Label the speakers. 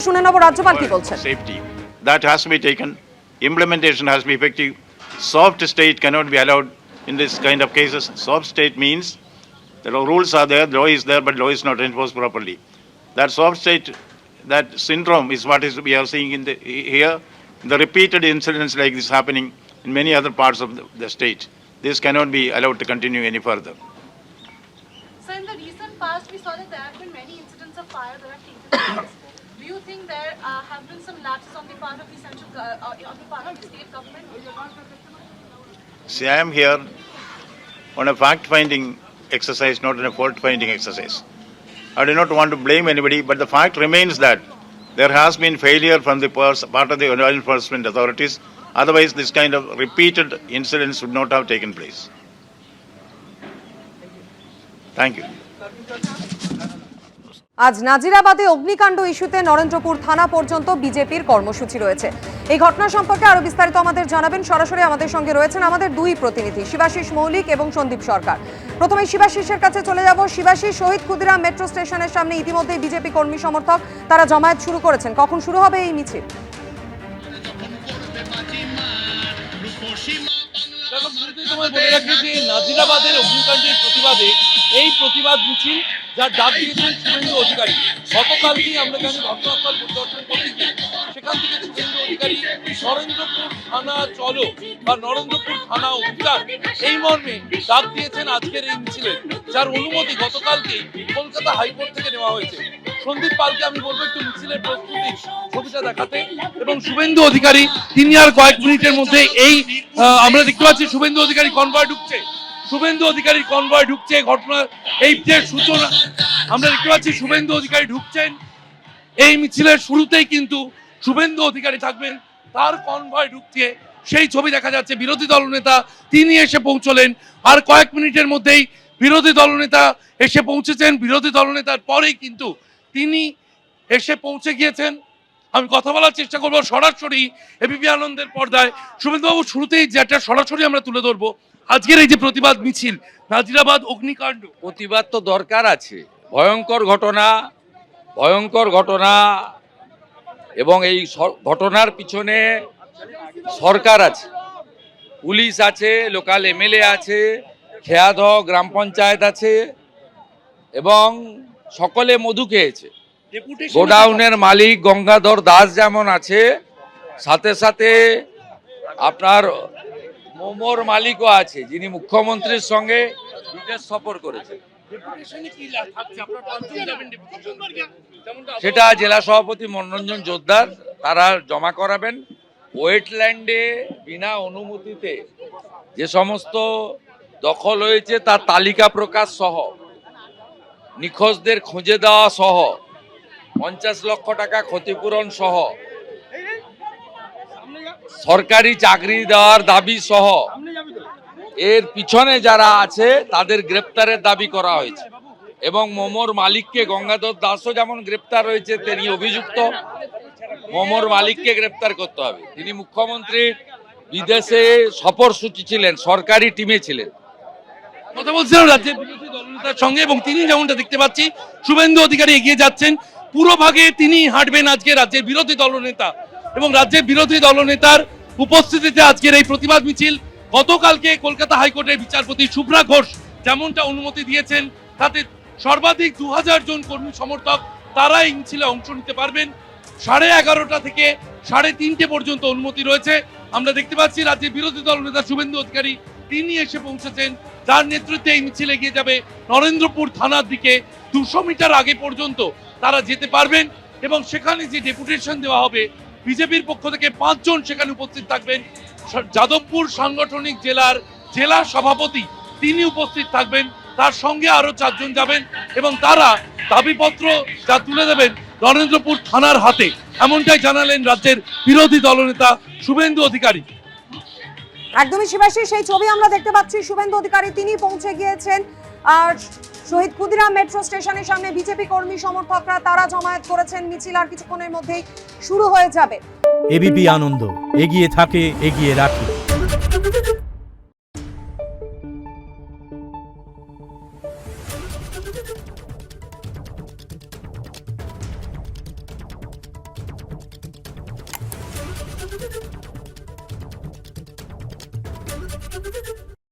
Speaker 1: শুনে নেব রাজ্যপাল কি বলছেন।
Speaker 2: Safety that has to be taken. Implementation has to be effective. Soft state cannot be allowed in this kind of cases. Soft state means the rules are there, law is there, but law is not enforced properly. That soft state, that syndrome is what is we are seeing in here. The repeated incidents like this happening in many other parts of the state. This cannot be allowed to continue any further.
Speaker 3: So in the recent past, we saw that there have been many incidents of fire that have taken place. Do you think there have been some lapses on the part of the on the part of the state government?
Speaker 2: See, I am here on a fact-finding exercise, not on a fault-finding exercise. I do not want to blame anybody, but the fact remains that there has been failure from the part of the law enforcement authorities. Otherwise, this kind of repeated incidents would not have taken place. Thank you.
Speaker 1: আজ নাজিরাবাদে অগ্নিকাণ্ড ইস্যুতে নরেন্দ্রপুর থানা পর্যন্ত বিজেপির কর্মসূচি রয়েছে। এই ঘটনা সম্পর্কে আরো বিস্তারিত আমাদের জানাবেন সরাসরি আমাদের সঙ্গে রয়েছেন আমাদের দুই প্রতিনিধি শিবাশিস মৌলিক এবং সন্দীপ সরকার। প্রথমে শিবাশিসের কাছে চলে যাব। শিবাশিস, শহীদ ক্ষুদিরাম মেট্রো স্টেশনের সামনে ইতিমধ্যে বিজেপি কর্মী সমর্থক তারা জমায়েত শুরু করেছেন। কখন শুরু হবে এই মিছিল?
Speaker 4: নাজিরাবাদের অগ্নিকাণ্ডের প্রতিবাদে এই প্রতিবাদ মিছিল যার ডাক দিয়েছেন শুভেন্দু অধিকারী। গতকালকেই আমরা এখানে ঘটনাস্থল পরিদর্শন করতে গিয়ে সেখান থেকে শুভেন্দু অধিকারী নরেন্দ্রপুর থানা চলো বা নরেন্দ্রপুর থানা অভিযান এই মর্মে ডাক দিয়েছেন আজকের এই মিছিলে, যার অনুমতি গতকালকেই কলকাতা হাইকোর্ট থেকে নেওয়া হয়েছে। সন্দীপ পালকে আমি বলবো একটু মিছিলের প্রস্তুতি ছবিটা দেখাতে। এবং শুভেন্দু অধিকারী তিনি আর কয়েক মিনিটের মধ্যে এই আমরা দেখতে পাচ্ছি শুভেন্দু অধিকারী কনভয় ঢুকছে। শুভেন্দু অধিকারী কনভয় ঢুকছে ঘটনার এই যে সূচনা আমরা দেখতে পাচ্ছি। শুভেন্দু অধিকারী ঢুকছেন এই মিছিলের শুরুতেই, কিন্তু শুভেন্দু অধিকারী থাকবেন, তার কনভয় ঢুকছে সেই ছবি দেখা যাচ্ছে। বিরোধী দলনেতা তিনি এসে পৌঁছলেন, আর কয়েক মিনিটের মধ্যেই বিরোধী দলনেতা এসে পৌঁছেছেন। বিরোধী দলনেতার পরেই কিন্তু তিনি এসে পৌঁছে গিয়েছেন। আমি কথা বলার চেষ্টা করবো সরাসরি এবিপি আনন্দের পর্দায়। শুভেন্দুবাবু, শুরুতেই যেটা সরাসরি আমরা তুলে ধরবো আজকের এই যে প্রতিবাদ মিছিল নাজিরাবাদ অগ্নিকাণ্ড।
Speaker 5: প্রতিবাদ তো দরকার আছে, ভয়ঙ্কর ঘটনা এবং এই ঘটনার পিছনে সরকার আছে, পুলিশ আছে, লোকাল এমএলএ আছে, খেয়াদহ গ্রাম পঞ্চায়েত আছে এবং সকলে মধু খেয়েছে। গোডাউনের মালিক গঙ্গাধর দাস যেমন আছে, সাথে সাথে আপনার মোমোর মালিকও আছে, যিনি মুখ্যমন্ত্রীর সঙ্গে বিদেশ সফর করেছেন। সেটা জেলা সভাপতি মনোরঞ্জন জোরদার তারা জমা করাবেন। ওয়েটল্যান্ডে বিনা অনুমতিতে যে সমস্ত দখল হয়েছে তার তালিকা প্রকাশ সহ, নিখোঁজদের খুঁজে দেওয়া সহ, 50 লক্ষ টাকা ক্ষতিপূরণ সহ, সরকারি চাকরি দেওয়ার দাবি সহ এর পিছনে যারা আছে তাদের গ্রেপ্তারের দাবি করা হয়েছে। এবং মোমোর মালিককে, গঙ্গাধর দাসও যেমন গ্রেপ্তার হয়েছে, তিনি অভিযুক্ত, মোমোর মালিককে গ্রেপ্তার করতে হবে। তিনি মুখ্যমন্ত্রীর বিদেশে সফরসূচি ছিলেন, সরকারি টিমে ছিলেন।
Speaker 4: কথা বলছিলাম রাজ্যের বিরোধী দলনেতার সঙ্গে, এবং তিনি যেমনটা দেখতে পাচ্ছি শুভেন্দু অধিকারী এগিয়ে যাচ্ছেন, পুরো ভাগে তিনি হাঁটবেন আজকে রাজ্যের বিরোধী দলনেতা। এবং রাজ্যের বিরোধী দলনেতার উপস্থিতিতে আজকের এই প্রতিবাদ মিছিল, গতকালকে কলকাতা হাইকোর্টের বিচারপতি শুভ্রা ঘোষ যেমনটা অনুমতি দিয়েছেন, তাতে সর্বাধিক 2000 জন কর্মী সমর্থক তারা এই মিছিলে অংশ নিতে পারবেন। 11:30 থেকে 3:30 পর্যন্ত অনুমতি রয়েছে। আমরা দেখতে পাচ্ছি রাজ্যের বিরোধী দলনেতা শুভেন্দু অধিকারী তিনি এসে পৌঁছেছেন, যার নেতৃত্বে এই মিছিল এগিয়ে যাবে নরেন্দ্রপুর থানার দিকে। 200 মিটার আগে পর্যন্ত তারা যেতে পারবেন এবং সেখানে যে ডেপুটেশন দেওয়া হবে বিজেপির পক্ষ থেকে 5 জন সেখানে উপস্থিত থাকবেন। যাদবপুর সাংগঠনিক জেলার জেলা সভাপতি তিনি উপস্থিত থাকবেন, তার সঙ্গে আরো 4 জন যাবেন এবং তারা দাবিপত্র যা তুলে দেবেন নরেন্দ্রপুর থানার হাতে, এমনটাই জানালেন রাজ্যের বিরোধী দলনেতা শুভেন্দু অধিকারী।
Speaker 1: একদমই শিবাশিস, সেই ছবি আমরা দেখতে পাচ্ছি। শুভেন্দু অধিকারী তিনি পৌঁছে গিয়েছেন আর শহীদ ক্ষুদিরাম মেট্রো স্টেশনের সামনে বিজেপি কর্মী সমর্থকরা তারা জমায়েত করেছেন। মিছিল আর কিছুক্ষণের মধ্যেই শুরু হয়ে যাবে।
Speaker 6: এবিপি আনন্দ, এগিয়ে থাকে, এগিয়ে রাখে।